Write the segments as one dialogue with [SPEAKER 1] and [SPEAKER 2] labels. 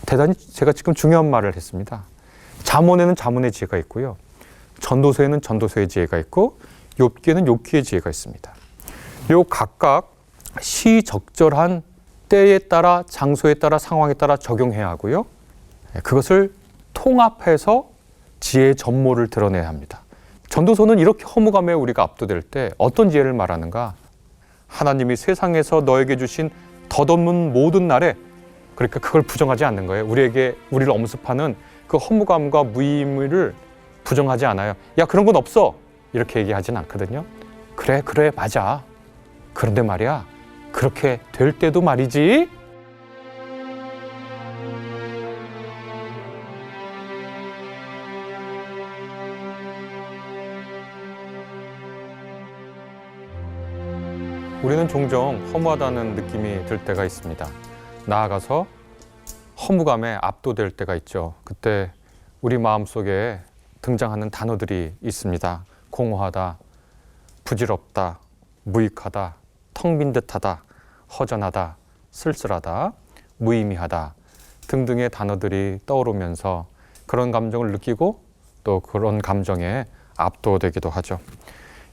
[SPEAKER 1] 대단히 제가 지금 중요한 말을 했습니다. 잠언에는 잠언의 지혜가 있고요. 전도서에는 전도서의 지혜가 있고 욥기에는 욥기의 지혜가 있습니다. 요 각각 시적절한 때에 따라 장소에 따라 상황에 따라 적용해야 하고요. 그것을 통합해서 지혜의 전모를 드러내야 합니다. 전도서는 이렇게 허무감에 우리가 압도될 때 어떤 지혜를 말하는가? 하나님이 세상에서 너에게 주신 덧없는 모든 날에, 그러니까 그걸 부정하지 않는 거예요. 우리를 엄습하는 그 허무감과 무의미를 부정하지 않아요. 야, 그런 건 없어, 이렇게 얘기하진 않거든요. 그래 맞아. 그런데 말이야, 그렇게 될 때도 말이지. 우리는 종종 허무하다는 느낌이 들 때가 있습니다. 나아가서 허무감에 압도될 때가 있죠. 그때 우리 마음속에 등장하는 단어들이 있습니다. 공허하다, 부질없다, 무익하다, 텅 빈 듯하다, 허전하다, 쓸쓸하다, 무의미하다 등등의 단어들이 떠오르면서 그런 감정을 느끼고 또 그런 감정에 압도되기도 하죠.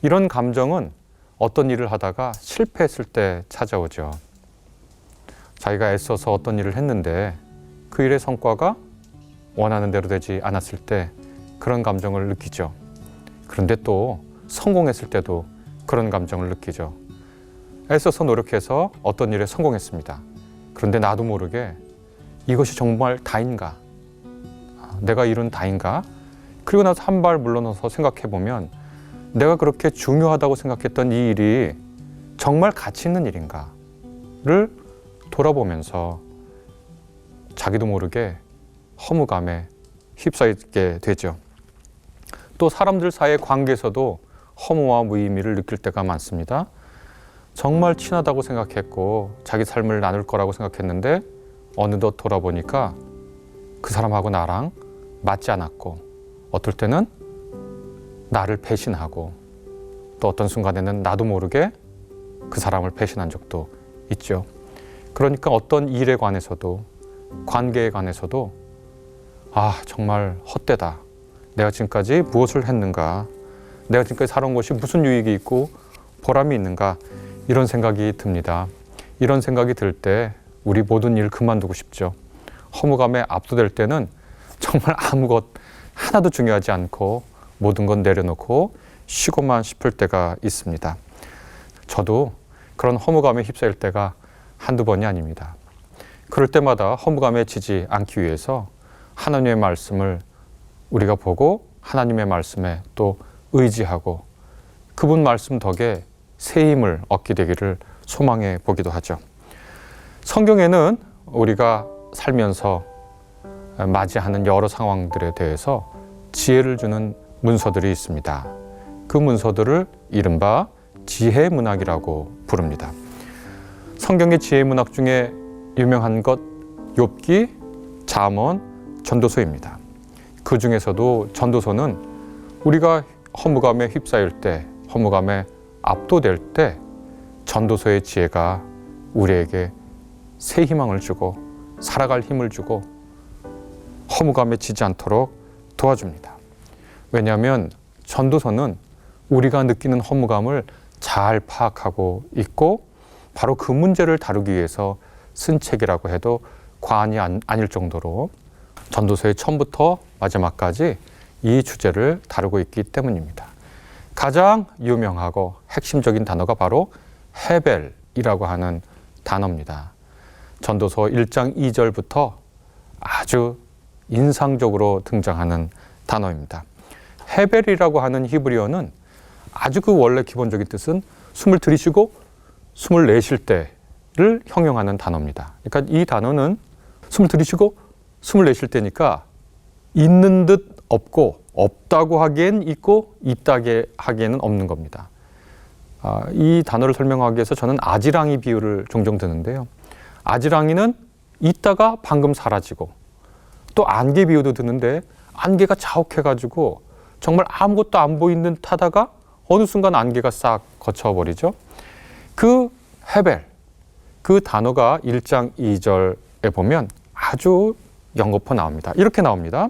[SPEAKER 1] 이런 감정은 어떤 일을 하다가 실패했을 때 찾아오죠. 자기가 애써서 어떤 일을 했는데 그 일의 성과가 원하는 대로 되지 않았을 때 그런 감정을 느끼죠. 그런데 또 성공했을 때도 그런 감정을 느끼죠. 애써서 노력해서 어떤 일에 성공했습니다. 그런데 나도 모르게 이것이 정말 다인가? 내가 이룬 다인가? 그리고 나서 한 발 물러나서 생각해 보면 내가 그렇게 중요하다고 생각했던 이 일이 정말 가치 있는 일인가를 돌아보면서 자기도 모르게 허무감에 휩싸이게 되죠. 또 사람들 사이의 관계에서도 허무와 무의미를 느낄 때가 많습니다. 정말 친하다고 생각했고 자기 삶을 나눌 거라고 생각했는데 어느덧 돌아보니까 그 사람하고 나랑 맞지 않았고, 어떨 때는 나를 배신하고, 또 어떤 순간에는 나도 모르게 그 사람을 배신한 적도 있죠. 그러니까 어떤 일에 관해서도, 관계에 관해서도 정말 헛되다. 내가 지금까지 무엇을 했는가? 내가 지금까지 살아온 것이 무슨 유익이 있고 보람이 있는가? 이런 생각이 듭니다. 이런 생각이 들 때 우리 모든 일 그만두고 싶죠. 허무감에 압도될 때는 정말 아무것 하나도 중요하지 않고 모든 건 내려놓고 쉬고만 싶을 때가 있습니다. 저도 그런 허무감에 휩싸일 때가 한두 번이 아닙니다. 그럴 때마다 허무감에 지지 않기 위해서 하나님의 말씀을 우리가 보고 하나님의 말씀에 또 의지하고 그분 말씀 덕에 새 힘을 얻게 되기를 소망해 보기도 하죠. 성경에는 우리가 살면서 맞이하는 여러 상황들에 대해서 지혜를 주는 문서들이 있습니다. 그 문서들을 이른바 지혜 문학이라고 부릅니다. 성경의 지혜 문학 중에 유명한 것 욥기, 잠언, 전도서입니다. 그 중에서도 전도서는 우리가 허무감에 휩싸일 때, 허무감에 압도될 때 전도서의 지혜가 우리에게 새 희망을 주고 살아갈 힘을 주고 허무감에 지지 않도록 도와줍니다. 왜냐하면 전도서는 우리가 느끼는 허무감을 잘 파악하고 있고 바로 그 문제를 다루기 위해서 쓴 책이라고 해도 과언이 아닐 정도로 전도서의 처음부터 마지막까지 이 주제를 다루고 있기 때문입니다. 가장 유명하고 핵심적인 단어가 바로 헤벨이라고 하는 단어입니다. 전도서 1장 2절부터 아주 인상적으로 등장하는 단어입니다. 헤벨이라고 하는 히브리어는 아주 그 원래 기본적인 뜻은 숨을 들이쉬고 숨을 내쉴 때를 형용하는 단어입니다. 그러니까 이 단어는 숨을 들이쉬고 숨을 내쉴 때니까 있는 듯 없고 없다고 하기엔 있고 있다게 하기에는 없는 겁니다. 이 단어를 설명하기 위해서 저는 아지랑이 비유를 종종 드는데요. 아지랑이는 있다가 방금 사라지고 또 안개 비유도 드는데 안개가 자욱해가지고 정말 아무것도 안 보이는 듯 하다가 어느 순간 안개가 싹 거쳐버리죠. 그 헤벨, 그 단어가 1장 2절에 보면 아주 영어표 나옵니다. 이렇게 나옵니다.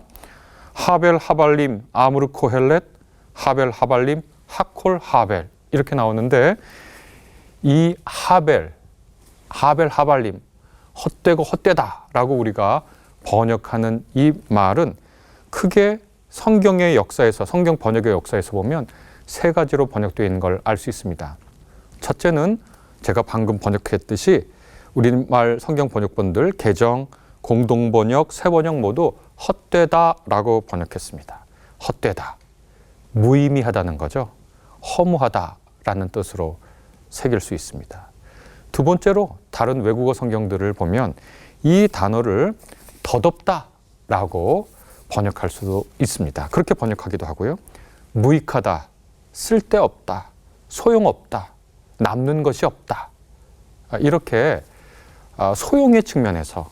[SPEAKER 1] 하벨, 하발림, 아무르, 코헬렛, 하벨, 하발림, 하콜, 하벨 이렇게 나오는데 이 하벨, 하발림, 헛되고 헛되다라고 우리가 번역하는 이 말은 크게 성경의 역사에서, 성경 번역의 역사에서 보면 세 가지로 번역되어 있는 걸 알 수 있습니다. 첫째는 제가 방금 번역했듯이 우리말 성경 번역본들 개정, 공동번역, 새번역 모두 헛되다라고 번역했습니다. 헛되다, 무의미하다는 거죠. 허무하다라는 뜻으로 새길 수 있습니다. 두 번째로 다른 외국어 성경들을 보면 이 단어를 덧없다라고 번역할 수도 있습니다. 그렇게 번역하기도 하고요. 무익하다, 쓸데없다, 소용없다, 남는 것이 없다. 이렇게 소용의 측면에서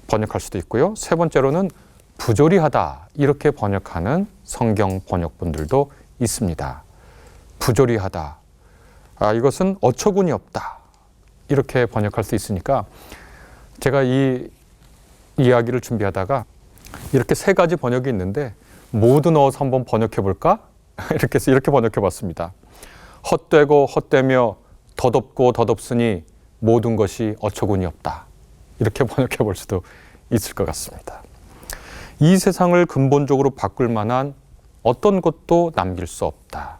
[SPEAKER 1] 번역할 수도 있고요. 세 번째로는 부조리하다 이렇게 번역하는 성경 번역본들도 있습니다. 부조리하다. 이것은 어처구니 없다. 이렇게 번역할 수 있으니까 제가 이 이야기를 준비하다가 이렇게 세 가지 번역이 있는데 모두 넣어서 한번 번역해 볼까? 이렇게 해서 이렇게 번역해 봤습니다. 헛되고 헛되며 덧없고 덧없으니 모든 것이 어처구니 없다. 이렇게 번역해 볼 수도 있을 것 같습니다. 이 세상을 근본적으로 바꿀 만한 어떤 것도 남길 수 없다.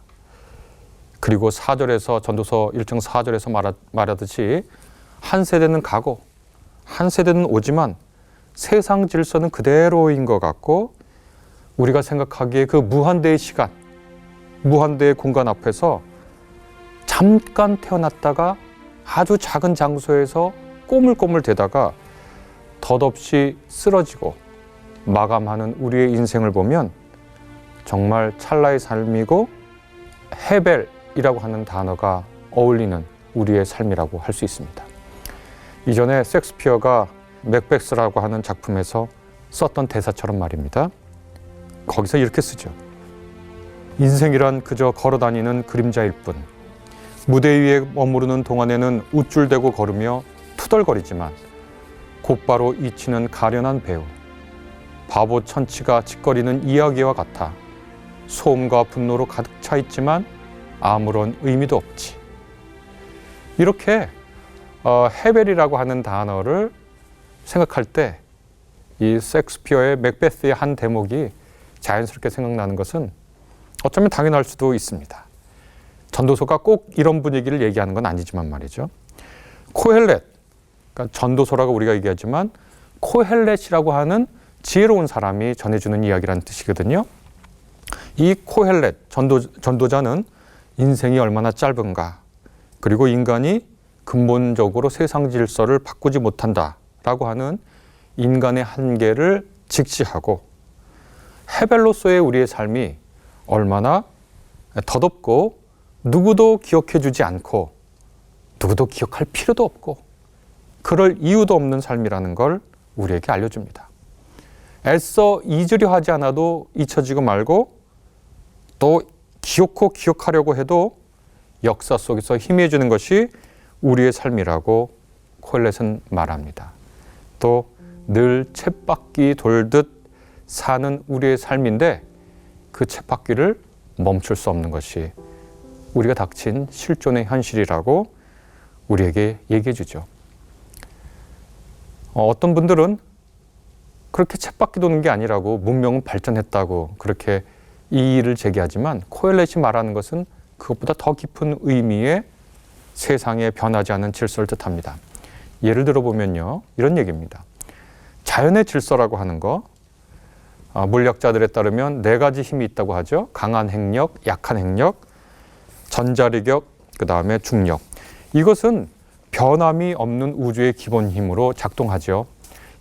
[SPEAKER 1] 그리고 4절에서 전도서 1장 4절에서 말하듯이 한 세대는 가고 한 세대는 오지만 세상 질서는 그대로인 것 같고 우리가 생각하기에 그 무한대의 시간, 무한대의 공간 앞에서 잠깐 태어났다가 아주 작은 장소에서 꼬물꼬물 대다가 덧없이 쓰러지고 마감하는 우리의 인생을 보면 정말 찰나의 삶이고 헤벨이라고 하는 단어가 어울리는 우리의 삶이라고 할 수 있습니다. 이전에 셰익스피어가 맥베스라고 하는 작품에서 썼던 대사처럼 말입니다. 거기서 이렇게 쓰죠. 인생이란 그저 걸어다니는 그림자일 뿐. 무대 위에 머무르는 동안에는 우쭐대고 걸으며 투덜거리지만 곧바로 잊히는 가련한 배우. 바보 천치가 짓거리는 이야기와 같아 소음과 분노로 가득 차 있지만 아무런 의미도 없지. 이렇게 헤벨이라고 하는 단어를 생각할 때 이 셰익스피어의 맥베스의 한 대목이 자연스럽게 생각나는 것은 어쩌면 당연할 수도 있습니다. 전도서가 꼭 이런 분위기를 얘기하는 건 아니지만 말이죠. 코헬렛, 그러니까 전도서라고 우리가 얘기하지만 코헬렛이라고 하는 지혜로운 사람이 전해주는 이야기라는 뜻이거든요. 이 코헬렛, 전도자는 인생이 얼마나 짧은가, 그리고 인간이 근본적으로 세상 질서를 바꾸지 못한다라고 하는 인간의 한계를 직시하고 헤벨로서의 우리의 삶이 얼마나 덧없고 누구도 기억해 주지 않고 누구도 기억할 필요도 없고 그럴 이유도 없는 삶이라는 걸 우리에게 알려줍니다. 애써 잊으려 하지 않아도 잊혀지고 말고 또 기억고 기억하려고 해도 역사 속에서 희미해지는 것이 우리의 삶이라고 코헬렛은 말합니다. 또 늘 쳇바퀴 돌듯 사는 우리의 삶인데 그 쳇바퀴를 멈출 수 없는 것이 우리가 닥친 실존의 현실이라고 우리에게 얘기해 주죠. 어떤 분들은 그렇게 쳇바퀴 도는 게 아니라고 문명은 발전했다고 그렇게 이의를 제기하지만 코헬렛이 말하는 것은 그것보다 더 깊은 의미의 세상에 변하지 않은 질서를 뜻합니다. 예를 들어 보면요, 이런 얘기입니다. 자연의 질서라고 하는 거, 물리학자들에 따르면 네 가지 힘이 있다고 하죠. 강한 핵력, 약한 핵력, 전자력력, 그 다음에 중력. 이것은 변함이 없는 우주의 기본 힘으로 작동하죠.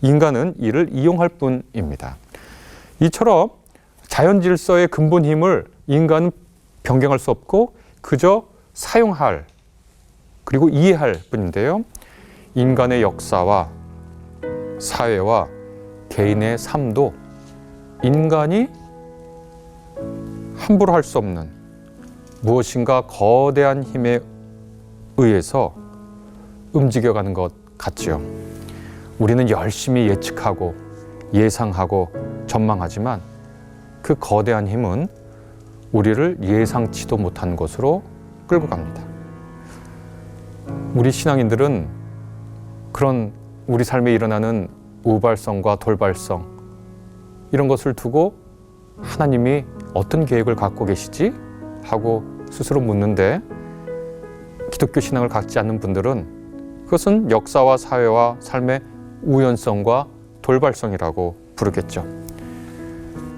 [SPEAKER 1] 인간은 이를 이용할 뿐입니다. 이처럼 자연 질서의 근본 힘을 인간은 변경할 수 없고 그저 사용할 그리고 이해할 뿐인데요. 인간의 역사와 사회와 개인의 삶도 인간이 함부로 할 수 없는 무엇인가 거대한 힘에 의해서 움직여가는 것 같지요. 우리는 열심히 예측하고 예상하고 전망하지만 그 거대한 힘은 우리를 예상치도 못한 곳으로 끌고 갑니다. 우리 신앙인들은 그런 우리 삶에 일어나는 우발성과 돌발성 이런 것을 두고 하나님이 어떤 계획을 갖고 계시지? 하고 스스로 묻는데 기독교 신앙을 갖지 않는 분들은 그것은 역사와 사회와 삶의 우연성과 돌발성이라고 부르겠죠.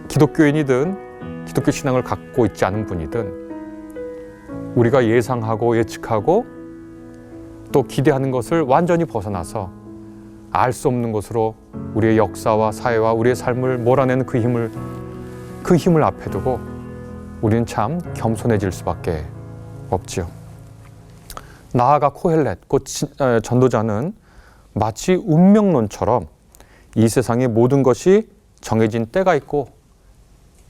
[SPEAKER 1] 기독교인이든 기독교 신앙을 갖고 있지 않은 분이든 우리가 예상하고 예측하고 또 기대하는 것을 완전히 벗어나서 알 수 없는 것으로 우리의 역사와 사회와 우리의 삶을 몰아내는 그 힘을 앞에 두고 우리는 참 겸손해질 수밖에 없지요. 나아가 코헬렛, 곧 전도자는 마치 운명론처럼 이 세상의 모든 것이 정해진 때가 있고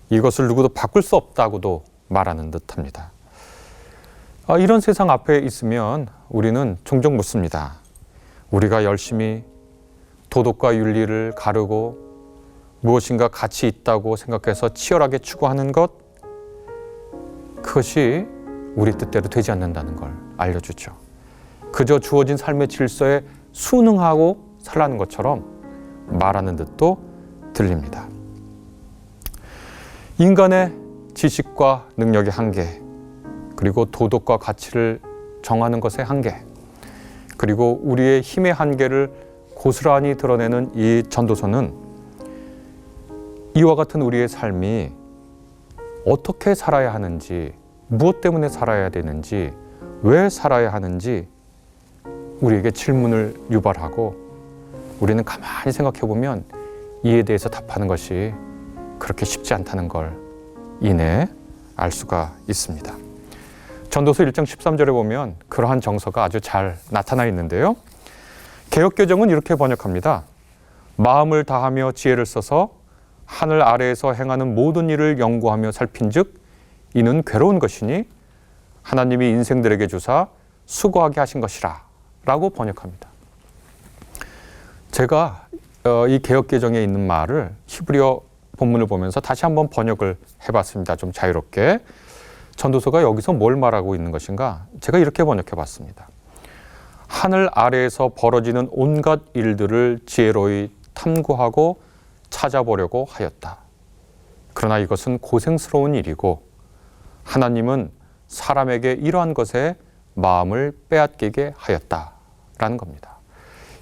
[SPEAKER 1] 이것을 누구도 바꿀 수 없다고도 말하는 듯합니다. 이런 세상 앞에 있으면 우리는 종종 묻습니다. 우리가 열심히 도덕과 윤리를 가르고 무엇인가 가치 있다고 생각해서 치열하게 추구하는 것, 그것이 우리 뜻대로 되지 않는다는 걸 알려주죠. 그저 주어진 삶의 질서에 순응하고 살라는 것처럼 말하는 듯도 들립니다. 인간의 지식과 능력의 한계, 그리고 도덕과 가치를 정하는 것의 한계, 그리고 우리의 힘의 한계를 고스란히 드러내는 이 전도서는 이와 같은 우리의 삶이 어떻게 살아야 하는지, 무엇 때문에 살아야 되는지, 왜 살아야 하는지 우리에게 질문을 유발하고 우리는 가만히 생각해 보면 이에 대해서 답하는 것이 그렇게 쉽지 않다는 걸 이내 알 수가 있습니다. 전도서 1장 13절에 보면 그러한 정서가 아주 잘 나타나 있는데요. 개역개정은 이렇게 번역합니다. 마음을 다하며 지혜를 써서 하늘 아래에서 행하는 모든 일을 연구하며 살핀즉 이는 괴로운 것이니 하나님이 인생들에게 주사 수고하게 하신 것이라 라고 번역합니다. 제가 이 개역개정에 있는 말을 히브리어 본문을 보면서 다시 한번 번역을 해봤습니다. 좀 자유롭게. 전도서가 여기서 뭘 말하고 있는 것인가? 제가 이렇게 번역해 봤습니다. 하늘 아래에서 벌어지는 온갖 일들을 지혜로이 탐구하고 찾아보려고 하였다. 그러나 이것은 고생스러운 일이고 하나님은 사람에게 이러한 것에 마음을 빼앗기게 하였다라는 겁니다.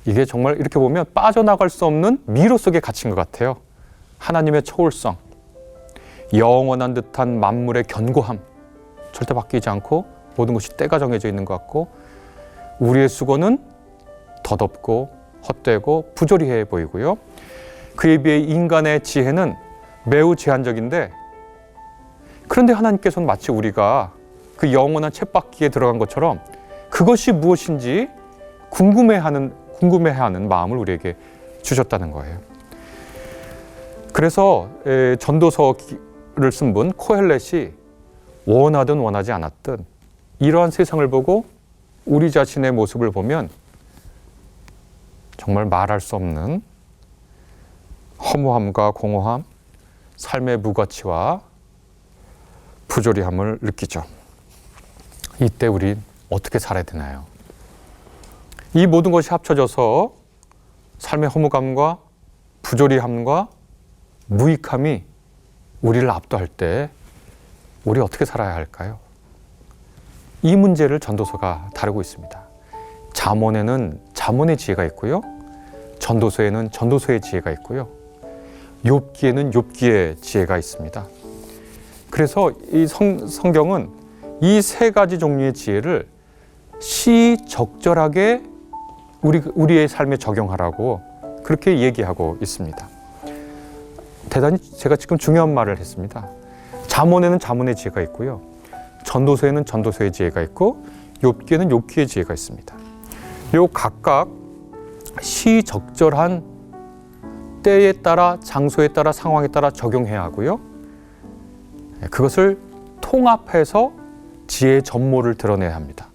[SPEAKER 1] 이게 정말 이렇게 보면 빠져나갈 수 없는 미로 속에 갇힌 것 같아요. 하나님의 초월성, 영원한 듯한 만물의 견고함, 절대 바뀌지 않고 모든 것이 때가 정해져 있는 것 같고 우리의 수고는 덧없고 헛되고 부조리해 보이고요. 그에 비해 인간의 지혜는 매우 제한적인데 그런데 하나님께서는 마치 우리가 그 영원한 쳇바퀴에 들어간 것처럼 그것이 무엇인지 궁금해하는 마음을 우리에게 주셨다는 거예요. 그래서 전도서를 쓴 분 코헬렛이 원하든 원하지 않았든 이러한 세상을 보고 우리 자신의 모습을 보면 정말 말할 수 없는 허무함과 공허함, 삶의 무가치와 부조리함을 느끼죠. 이때 우린 어떻게 살아야 되나요? 이 모든 것이 합쳐져서 삶의 허무감과 부조리함과 무익함이 우리를 압도할 때 우리 어떻게 살아야 할까요? 이 문제를 전도서가 다루고 있습니다. 잠언에는 잠언의 지혜가 있고요. 전도서에는 전도서의 지혜가 있고요. 욥기에는 욥기의 지혜가 있습니다. 그래서 이 성경은 이 세 가지 종류의 지혜를 시적절하게 우리의 삶에 적용하라고 그렇게 얘기하고 있습니다. 대단히 제가 지금 중요한 말을 했습니다. 잠언에는 잠언의 지혜가 있고요. 전도서에는 전도서의 지혜가 있고 욥기에는 욥기의 지혜가 있습니다. 요 각각 시적절한 때에 따라 장소에 따라 상황에 따라 적용해야 하고요. 그것을 통합해서 지혜의 전모를 드러내야 합니다.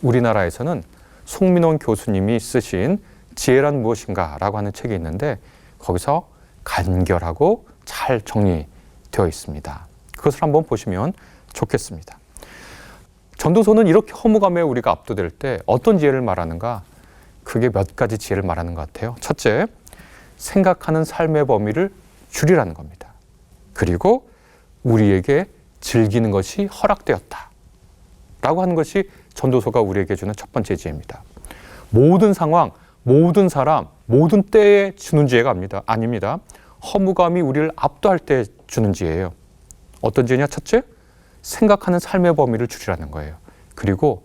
[SPEAKER 1] 우리나라에서는 송민원 교수님이 쓰신 지혜란 무엇인가 라고 하는 책이 있는데 거기서 간결하고 잘 정리되어 있습니다. 그것을 한번 보시면 좋겠습니다. 전도서는 이렇게 허무감에 우리가 압도될 때 어떤 지혜를 말하는가? 그게 몇 가지 지혜를 말하는 것 같아요. 첫째, 생각하는 삶의 범위를 줄이라는 겁니다. 그리고 우리에게 즐기는 것이 허락되었다 라고 하는 것이 전도서가 우리에게 주는 첫 번째 지혜입니다. 모든 상황, 모든 사람, 모든 때에 주는 지혜가 아닙니다. 허무감이 우리를 압도할 때 주는 지혜예요. 어떤 지혜냐? 첫째, 생각하는 삶의 범위를 줄이라는 거예요. 그리고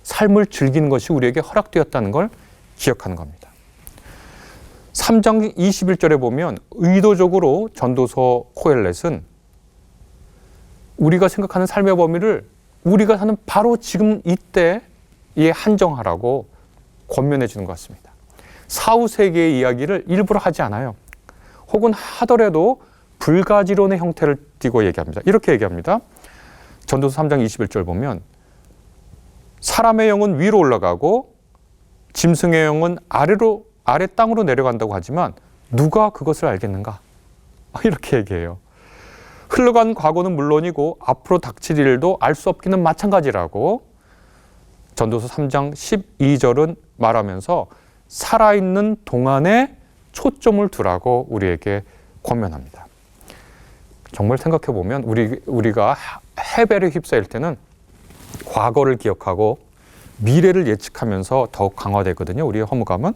[SPEAKER 1] 삶을 즐기는 것이 우리에게 허락되었다는 걸 기억하는 겁니다. 3장 21절에 보면 의도적으로 전도서 코엘렛은 우리가 생각하는 삶의 범위를 우리가 사는 바로 지금 이때에 한정하라고 권면해 주는 것 같습니다. 사후 세계의 이야기를 일부러 하지 않아요. 혹은 하더라도 불가지론의 형태를 띠고 얘기합니다. 이렇게 얘기합니다. 전도서 3장 21절 보면 사람의 영은 위로 올라가고 짐승의 영은 아래 땅으로 내려간다고 하지만 누가 그것을 알겠는가? 이렇게 얘기해요. 흘러간 과거는 물론이고 앞으로 닥칠 일도 알 수 없기는 마찬가지라고 전도서 3장 12절은 말하면서 살아있는 동안에 초점을 두라고 우리에게 권면합니다. 정말 생각해보면 우리가 해벨에 휩싸일 때는 과거를 기억하고 미래를 예측하면서 더욱 강화되거든요. 우리의 허무감은.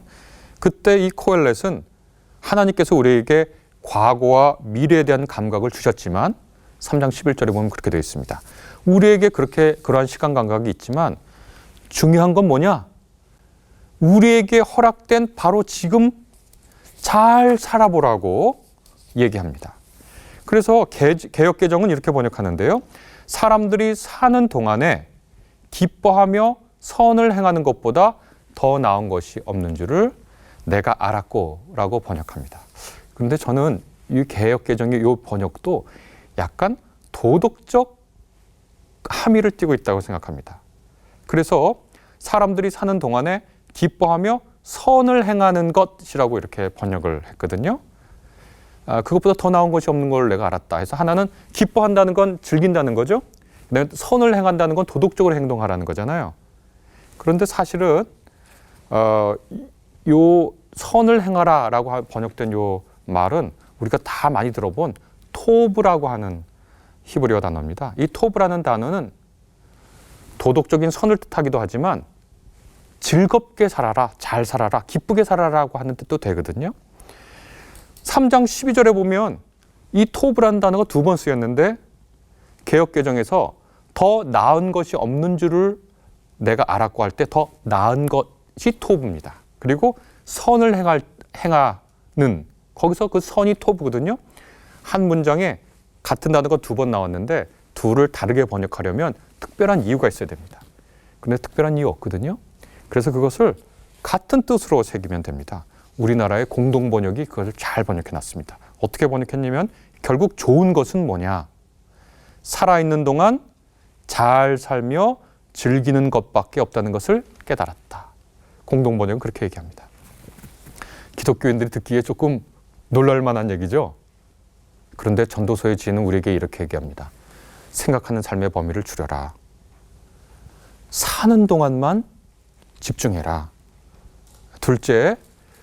[SPEAKER 1] 그때 이 코엘렛은 하나님께서 우리에게 과거와 미래에 대한 감각을 주셨지만 3장 11절에 보면 그렇게 되어 있습니다. 우리에게 그러한 시간 감각이 있지만 중요한 건 뭐냐? 우리에게 허락된 바로 지금 잘 살아보라고 얘기합니다. 그래서 개역개정은 이렇게 번역하는데요. 사람들이 사는 동안에 기뻐하며 선을 행하는 것보다 더 나은 것이 없는 줄을 내가 알았고 라고 번역합니다. 그런데 저는 이 개역개정의 이 번역도 약간 도덕적 함의를 띠고 있다고 생각합니다. 그래서 사람들이 사는 동안에 기뻐하며 선을 행하는 것이라고 이렇게 번역을 했거든요. 그것보다 더 나은 것이 없는 걸 내가 알았다 해서 하나는 기뻐한다는 건 즐긴다는 거죠. 선을 행한다는 건 도덕적으로 행동하라는 거잖아요. 그런데 사실은 요 선을 행하라 라고 번역된 요 말은 우리가 다 많이 들어본 토브라고 하는 히브리어 단어입니다. 이 토브라는 단어는 도덕적인 선을 뜻하기도 하지만 즐겁게 살아라, 잘 살아라, 기쁘게 살아라고 하는 뜻도 되거든요. 3장 12절에 보면 이 토브라는 단어가 2번 쓰였는데 개역개정에서 더 나은 것이 없는 줄을 내가 알았고 할 때 더 나은 것이 토브입니다. 그리고 선을 행하는 거기서 그 선이 토브거든요. 한 문장에 같은 단어가 2번 나왔는데 둘을 다르게 번역하려면 특별한 이유가 있어야 됩니다. 그런데 특별한 이유 없거든요. 그래서 그것을 같은 뜻으로 새기면 됩니다. 우리나라의 공동 번역이 그것을 잘 번역해 놨습니다. 어떻게 번역했냐면 결국 좋은 것은 뭐냐? 살아있는 동안 잘 살며 즐기는 것밖에 없다는 것을 깨달았다. 공동 번역은 그렇게 얘기합니다. 기독교인들이 듣기에 조금 놀랄 만한 얘기죠. 그런데 전도서의 지혜는 우리에게 이렇게 얘기합니다. 생각하는 삶의 범위를 줄여라. 사는 동안만 집중해라. 둘째,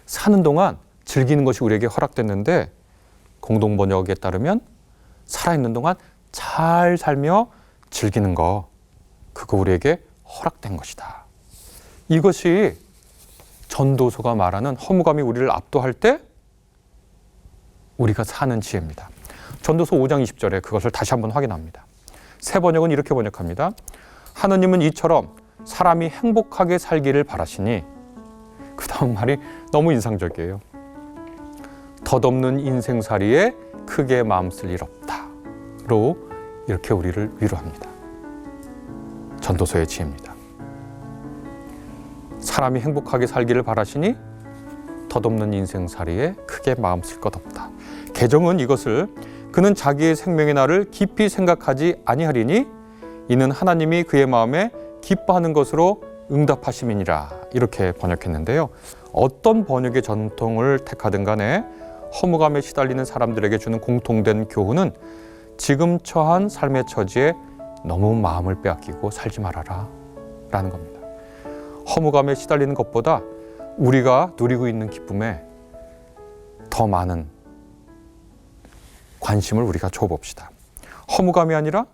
[SPEAKER 1] 사는 동안 즐기는 것이 우리에게 허락됐는데 공동 번역에 따르면 살아있는 동안 잘 살며 즐기는 거, 그거 우리에게 허락된 것이다. 이것이 전도서가 말하는 허무감이 우리를 압도할 때 우리가 사는 지혜입니다. 전도서 5장 20절에 그것을 다시 한번 확인합니다. 새 번역은 이렇게 번역합니다. 하느님은 이처럼 사람이 행복하게 살기를 바라시니, 그 다음 말이 너무 인상적이에요. 덧없는 인생살이에 크게 마음 쓸 일 없다로 이렇게 우리를 위로합니다. 전도서의 지혜입니다. 사람이 행복하게 살기를 바라시니 덧없는 인생살이에 크게 마음 쓸 것 없다. 개정은 이것을 그는 자기의 생명의 날을 깊이 생각하지 아니하리니 이는 하나님이 그의 마음에 기뻐하는 것으로 응답하심이니라 이렇게 번역했는데요. 어떤 번역의 전통을 택하든 간에 허무감에 시달리는 사람들에게 주는 공통된 교훈은 지금 처한 삶의 처지에 너무 마음을 빼앗기고 살지 말아라 라는 겁니다. 허무감에 시달리는 것보다 우리가 누리고 있는 기쁨에 더 많은 관심을 우리가 줘봅시다. 허무감이 아니라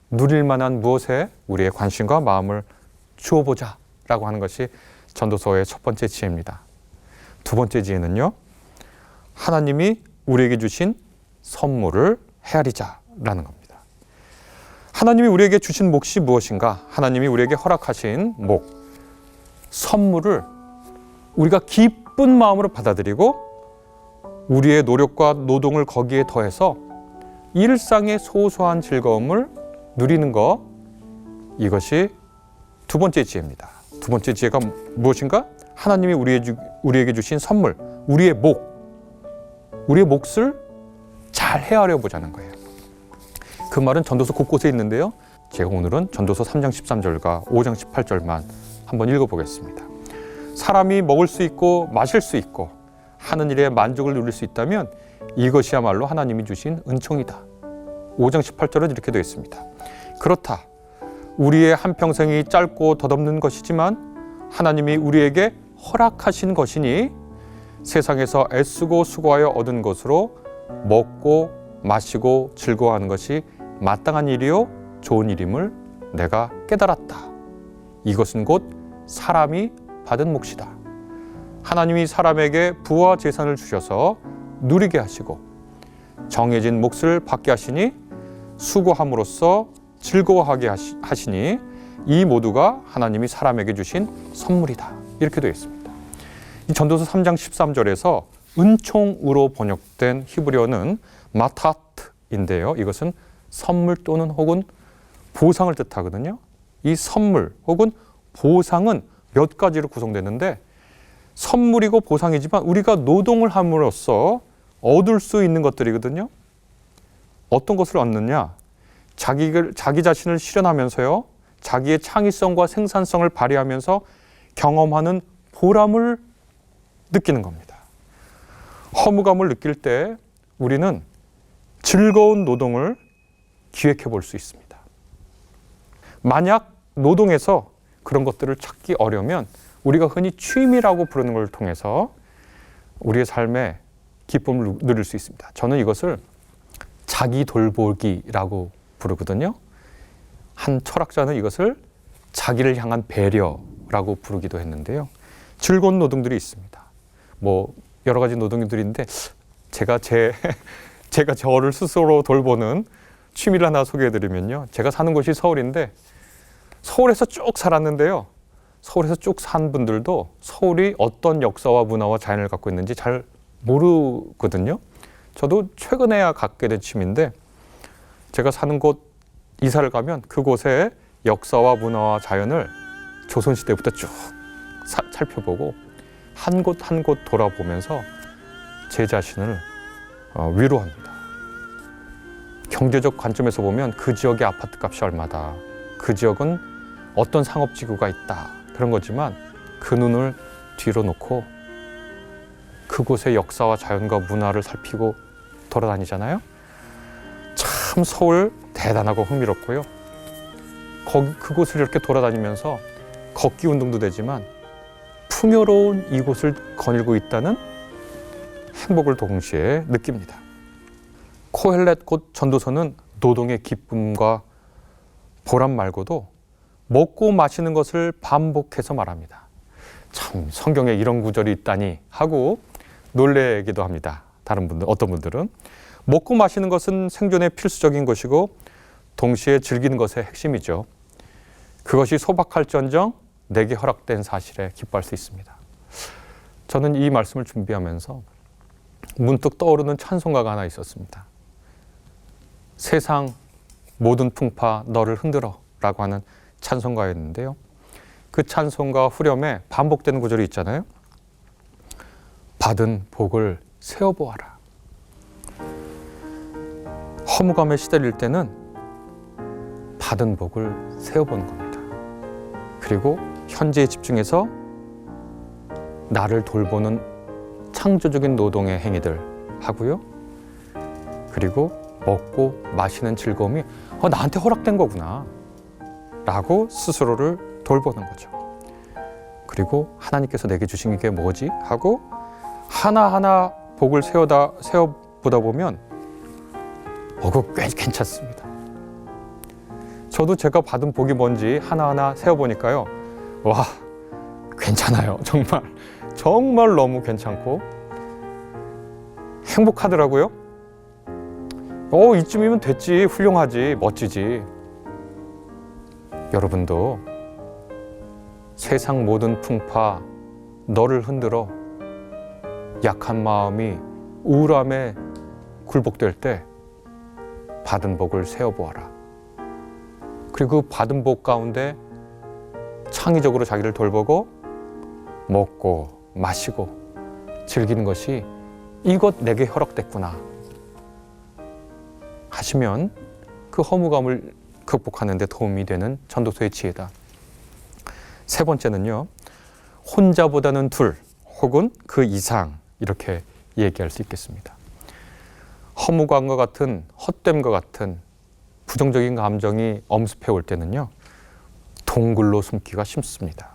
[SPEAKER 1] 누릴 만한 무엇에 우리의 관심과 마음을 주어보자 라고 하는 것이 전도서의 첫 번째 지혜입니다. 두 번째 지혜는요, 하나님이 우리에게 주신 선물을 헤아리자 라는 겁니다. 하나님이 우리에게 주신 몫이 무엇인가? 하나님이 우리에게 허락하신 몫, 선물을 우리가 기쁜 마음으로 받아들이고 우리의 노력과 노동을 거기에 더해서 일상의 소소한 즐거움을 누리는 것, 이것이 두 번째 지혜입니다. 두 번째 지혜가 무엇인가? 하나님이 우리에게 주신 선물, 우리의 몫을 잘 헤아려 보자는 거예요. 그 말은 전도서 곳곳에 있는데요. 제가 오늘은 전도서 3장 13절과 5장 18절만 한번 읽어보겠습니다. 사람이 먹을 수 있고 마실 수 있고 하는 일에 만족을 누릴 수 있다면 이것이야말로 하나님이 주신 은총이다. 5장 18절은 이렇게 되어 있습니다. 그렇다. 우리의 한평생이 짧고 덧없는 것이지만 하나님이 우리에게 허락하신 것이니 세상에서 애쓰고 수고하여 얻은 것으로 먹고 마시고 즐거워하는 것이 마땅한 일이요 좋은 일임을 내가 깨달았다. 이것은 곧 사람이 받은 몫이다. 하나님이 사람에게 부와 재산을 주셔서 누리게 하시고 정해진 몫을 받게 하시니 수고함으로써 즐거워하게 하시니 이 모두가 하나님이 사람에게 주신 선물이다. 이렇게 되어 있습니다. 이 전도서 3장 13절에서 은총으로 번역된 히브리어는 마타트인데요. 이것은 선물 또는 혹은 보상을 뜻하거든요. 이 선물 혹은 보상은 몇 가지로 구성되는데 선물이고 보상이지만 우리가 노동을 함으로써 얻을 수 있는 것들이거든요. 어떤 것을 얻느냐? 자기 자신을 실현하면서요, 자기의 창의성과 생산성을 발휘하면서 경험하는 보람을 느끼는 겁니다. 허무감을 느낄 때 우리는 즐거운 노동을 기획해 볼 수 있습니다. 만약 노동에서 그런 것들을 찾기 어려우면 우리가 흔히 취미라고 부르는 걸 통해서 우리의 삶에 기쁨을 누릴 수 있습니다. 저는 이것을 자기 돌보기라고 부르거든요. 한 철학자는 이것을 자기를 향한 배려라고 부르기도 했는데요. 즐거운 노동들이 있습니다. 뭐 여러 가지 노동들인데 제가 저를 스스로 돌보는 취미를 하나 소개해드리면요. 제가 사는 곳이 서울인데 서울에서 쭉 살았는데요. 서울에서 쭉 산 분들도 서울이 어떤 역사와 문화와 자연을 갖고 있는지 잘 모르거든요. 저도 최근에야 갖게 된 취미인데 제가 사는 곳 이사를 가면 그곳의 역사와 문화와 자연을 조선시대부터 쭉 살펴보고 한 곳 한 곳 돌아보면서 제 자신을 위로합니다. 경제적 관점에서 보면 그 지역의 아파트 값이 얼마다, 그 지역은 어떤 상업지구가 있다, 그런 거지만 그 눈을 뒤로 놓고 그곳의 역사와 자연과 문화를 살피고 돌아다니잖아요. 참 서울 대단하고 흥미롭고요. 그곳을 이렇게 돌아다니면서 걷기 운동도 되지만 풍요로운 이곳을 거닐고 있다는 행복을 동시에 느낍니다. 코헬렛 곧 전도서는 노동의 기쁨과 보람 말고도 먹고 마시는 것을 반복해서 말합니다. 참 성경에 이런 구절이 있다니 하고 놀래기도 합니다. 어떤 분들은 먹고 마시는 것은 생존에 필수적인 것이고 동시에 즐기는 것의 핵심이죠. 그것이 소박할지언정 내게 허락된 사실에 기뻐할 수 있습니다. 저는 이 말씀을 준비하면서 문득 떠오르는 찬송가가 하나 있었습니다. 세상 모든 풍파 너를 흔들어 라고 하는 찬송가였는데요. 그 찬송가 후렴에 반복되는 구절이 있잖아요. 받은 복을 세어보아라. 허무감에 시달릴 때는 받은 복을 세어보는 겁니다. 그리고 현재에 집중해서 나를 돌보는 창조적인 노동의 행위들 하고요. 그리고 먹고 마시는 즐거움이 나한테 허락된 거구나 라고 스스로를 돌보는 거죠. 그리고 하나님께서 내게 주신 게 뭐지? 하고 하나하나 복을 세어보다 보면 그거 꽤 괜찮습니다. 저도 제가 받은 복이 뭔지 하나하나 세어보니까요. 와, 괜찮아요. 정말 너무 괜찮고 행복하더라고요. 이쯤이면 됐지, 훌륭하지, 멋지지. 여러분도 세상 모든 풍파 너를 흔들어 약한 마음이 우울함에 굴복될 때 받은 복을 세어보아라. 그리고 그 받은 복 가운데 창의적으로 자기를 돌보고 먹고 마시고 즐기는 것이 이것 내게 허락됐구나 하시면 그 허무감을 극복하는 데 도움이 되는 전도서의 지혜다. 세 번째는요, 혼자보다는 둘 혹은 그 이상 이렇게 얘기할 수 있겠습니다. 허무감과 같은 헛됨과 같은 부정적인 감정이 엄습해 올 때는요, 동굴로 숨기가 쉽습니다.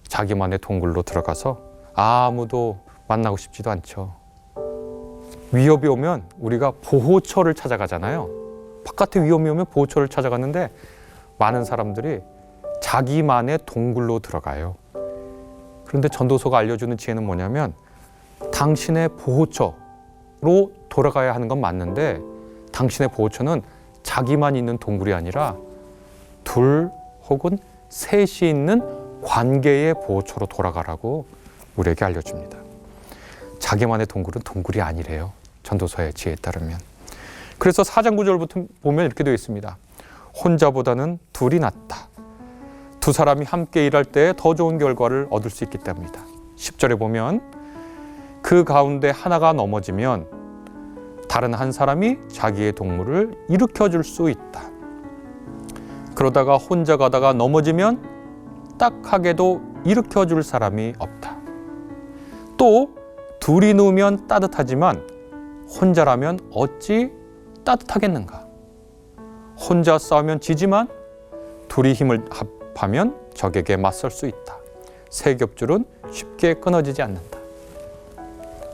[SPEAKER 1] 자기만의 동굴로 들어가서 아무도 만나고 싶지도 않죠. 위협이 오면 우리가 보호처를 찾아가잖아요. 바깥에 위험이 오면 보호처를 찾아가는데 많은 사람들이 자기만의 동굴로 들어가요. 그런데 전도서가 알려주는 지혜는 뭐냐면 당신의 보호처로 돌아가야 하는 건 맞는데 당신의 보호처는 자기만 있는 동굴이 아니라 둘 혹은 셋이 있는 관계의 보호처로 돌아가라고 우리에게 알려줍니다. 자기만의 동굴은 동굴이 아니래요. 전도서의 지혜에 따르면. 그래서 4장 9절부터 보면 이렇게 되어 있습니다. 혼자보다는 둘이 낫다. 두 사람이 함께 일할 때 더 좋은 결과를 얻을 수 있기 때문이다. 10절에 보면 그 가운데 하나가 넘어지면 다른 한 사람이 자기의 동물을 일으켜 줄 수 있다. 그러다가 혼자 가다가 넘어지면 딱하게도 일으켜 줄 사람이 없다. 또 둘이 누우면 따뜻하지만 혼자라면 어찌 따뜻하겠는가? 혼자 싸우면 지지만 둘이 힘을 합하면 적에게 맞설 수 있다. 세 겹줄은 쉽게 끊어지지 않는다.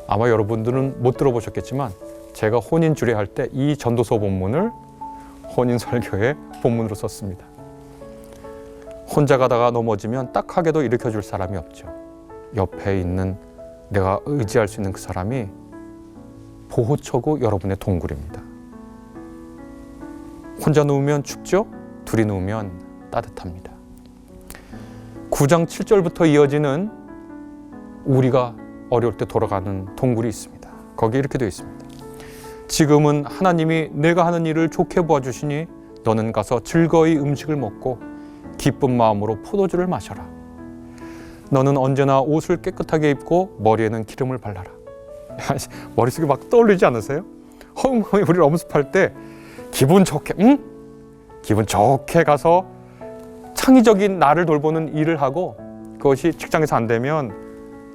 [SPEAKER 1] 아마 여러분들은 못 들어보셨겠지만 제가 혼인 주례할 때 이 전도서 본문을 혼인 설교의 본문으로 썼습니다. 혼자 가다가 넘어지면 딱하게도 일으켜 줄 사람이 없죠. 옆에 있는 내가 의지할 수 있는 그 사람이 보호처고 여러분의 동굴입니다. 혼자 누우면 춥죠? 둘이 누우면 따뜻합니다. 9장 7절부터 이어지는 우리가 어려울 때 돌아가는 동굴이 있습니다. 거기 이렇게 되어 있습니다. 지금은 하나님이 내가 하는 일을 좋게 보아주시니 너는 가서 즐거이 음식을 먹고 기쁜 마음으로 포도주를 마셔라. 너는 언제나 옷을 깨끗하게 입고 머리에는 기름을 발라라. 머릿속에 막 떠올리지 않으세요? 허웅허웅 우리를 엄습할 때 기분 좋게 기분 좋게 가서 창의적인 나를 돌보는 일을 하고 그것이 직장에서 안 되면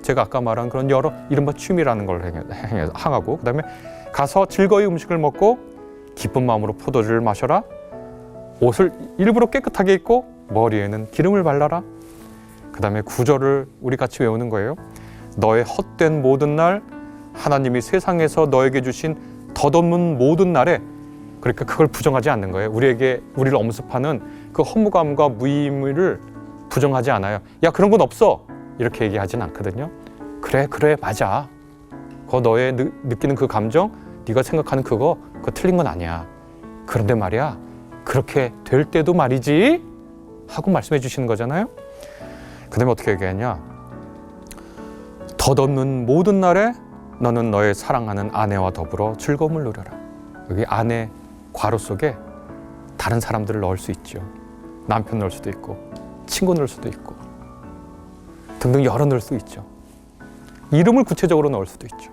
[SPEAKER 1] 제가 아까 말한 그런 여러 이른바 취미라는 걸 행하고 그다음에 가서 즐거이 음식을 먹고 기쁜 마음으로 포도주를 마셔라. 옷을 일부러 깨끗하게 입고 머리에는 기름을 발라라. 그 다음에 9절을 우리 같이 외우는 거예요. 너의 헛된 모든 날 하나님이 세상에서 너에게 주신 덧없는 모든 날에 그러니까 그걸 부정하지 않는 거예요. 우리를 엄습하는 그 허무감과 무의미를 부정하지 않아요. 야 그런 건 없어 이렇게 얘기하진 않거든요. 그래 맞아. 그거 너의 느끼는 그 감정 네가 생각하는 그거 틀린 건 아니야. 그런데 말이야 그렇게 될 때도 말이지 하고 말씀해 주시는 거잖아요. 그 다음에 어떻게 얘기하냐. 덧없는 모든 날에 너는 너의 사랑하는 아내와 더불어 즐거움을 누려라. 여기 아내 괄호 속에 다른 사람들을 넣을 수 있죠. 남편 넣을 수도 있고 친구 넣을 수도 있고 등등 여러 넣을 수 있죠. 이름을 구체적으로 넣을 수도 있죠.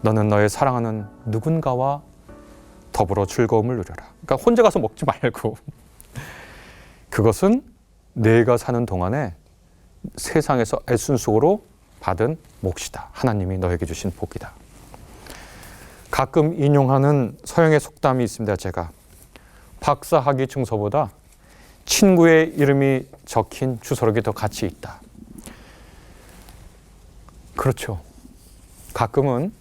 [SPEAKER 1] 너는 너의 사랑하는 누군가와 더불어 즐거움을 누려라. 그러니까 혼자 가서 먹지 말고 그것은 내가 사는 동안에 세상에서 애순속으로 받은 몫이다. 하나님이 너에게 주신 복이다. 가끔 인용하는 서영의 속담이 있습니다. 제가 박사학위 증서보다 친구의 이름이 적힌 주소록이 더 가치 있다. 그렇죠. 가끔은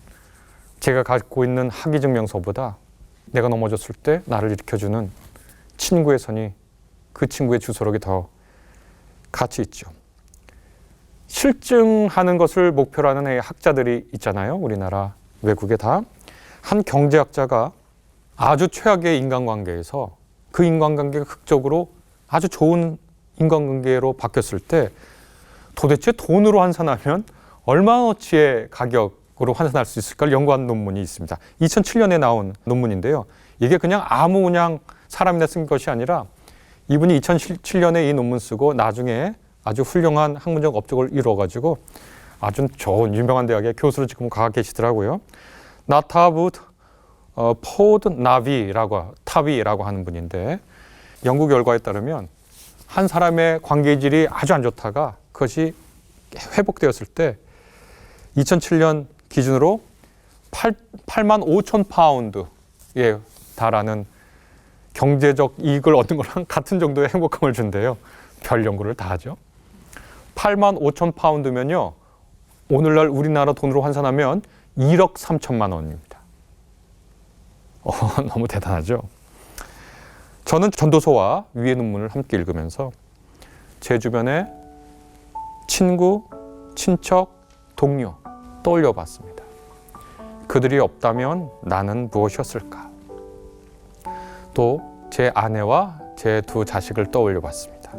[SPEAKER 1] 제가 갖고 있는 학위 증명서보다 내가 넘어졌을 때 나를 일으켜주는 친구의 손이, 그 친구의 주소록이 더 가치 있죠. 실증하는 것을 목표로 하는 학자들이 있잖아요. 우리나라 외국에 다. 한 경제학자가 아주 최악의 인간관계에서 그 인간관계가 극적으로 아주 좋은 인간관계로 바뀌었을 때 도대체 돈으로 환산하면 얼마어치의 가격으로 환산할 수 있을까를 연구한 논문이 있습니다. 2007년에 나온 논문인데요. 이게 그냥 사람이나 쓴 것이 아니라 이분이 2007년에 이 논문 쓰고 나중에 아주 훌륭한 학문적 업적을 이루어가지고 아주 좋은 유명한 대학의 교수로 지금 가 계시더라고요. 나타부드 포드 타비라고 하는 분인데, 연구 결과에 따르면 한 사람의 관계질이 아주 안 좋다가 그것이 회복되었을 때 2007년 기준으로 8만 5천 파운드에 달하는 경제적 이익을 얻는 거랑 같은 정도의 행복감을 준대요. 별 연구를 다 하죠. 8만 5천 파운드면요, 오늘날 우리나라 돈으로 환산하면 1억 3천만 원입니다. 너무 대단하죠. 저는 전도서와 위의 논문을 함께 읽으면서 제 주변에 친구, 친척, 동료 떠올려 봤습니다. 그들이 없다면 나는 무엇이었을까? 또 제 아내와 제 두 자식을 떠올려 봤습니다.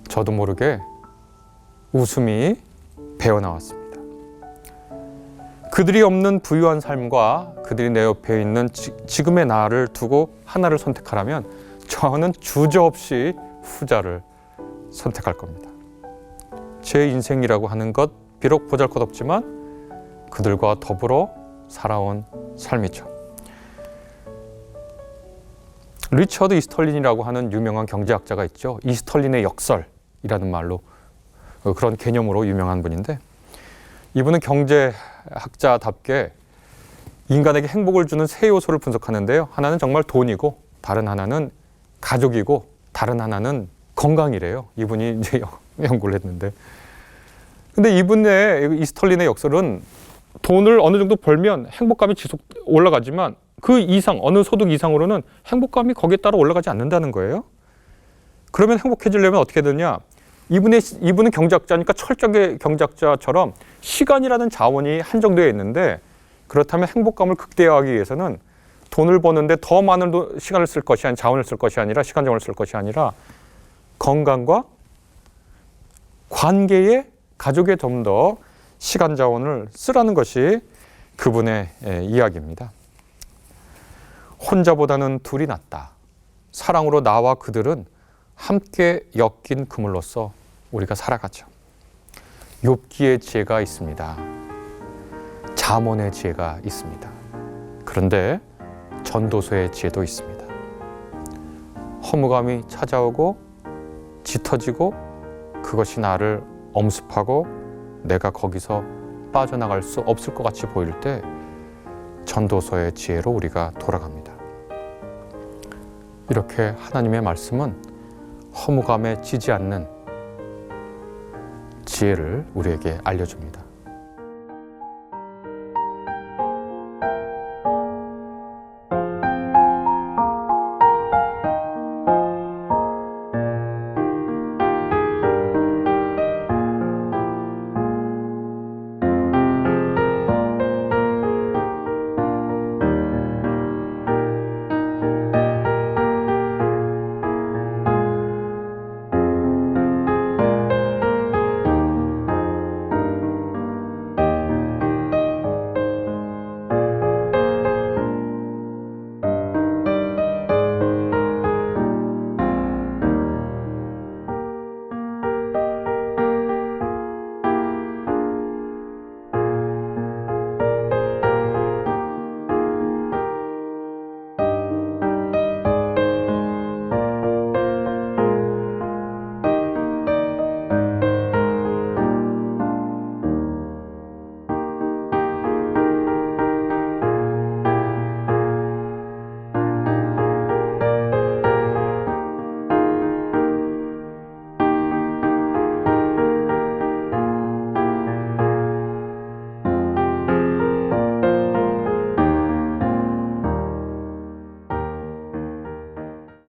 [SPEAKER 1] 저도 모르게 웃음이 배어나왔습니다. 그들이 없는 부유한 삶과 그들이 내 옆에 있는 지금의 나를 두고 하나를 선택하라면 저는 주저없이 후자를 선택할 겁니다. 제 인생이라고 하는 것, 비록 보잘것없지만 그들과 더불어 살아온 삶이죠. 리처드 이스털린이라고 하는 유명한 경제학자가 있죠. 이스털린의 역설이라는 말로, 그런 개념으로 유명한 분인데, 이분은 경제학자답게 인간에게 행복을 주는 세 요소를 분석하는데요. 하나는 정말 돈이고, 다른 하나는 가족이고, 다른 하나는 건강이래요. 이분이 이제 연구를 했는데. 근데 이분의 이스털린의 역설은 돈을 어느 정도 벌면 행복감이 지속 올라가지만 그 이상, 어느 소득 이상으로는 행복감이 거기에 따라 올라가지 않는다는 거예요. 그러면 행복해지려면 어떻게 되냐? 이분은 경제학자니까 철저하게 경제학자처럼 시간이라는 자원이 한정되어 있는데, 그렇다면 행복감을 극대화하기 위해서는 돈을 버는데 더 많은 시간을 쓸 것이 아니라, 자원을 쓸 것이 아니라, 시간 자원을 쓸 것이 아니라 건강과 관계에, 가족에 좀 더 시간 자원을 쓰라는 것이 그분의 이야기입니다. 혼자보다는 둘이 낫다. 사랑으로 나와 그들은 함께 엮인 그물로서 우리가 살아가죠. 욥기의 지혜가 있습니다. 잠언의 지혜가 있습니다. 그런데 전도서의 지혜도 있습니다. 허무감이 찾아오고 짙어지고 그것이 나를 엄습하고 내가 거기서 빠져나갈 수 없을 것 같이 보일 때 전도서의 지혜로 우리가 돌아갑니다. 이렇게 하나님의 말씀은 허무감에 지지 않는 지혜를 우리에게 알려줍니다.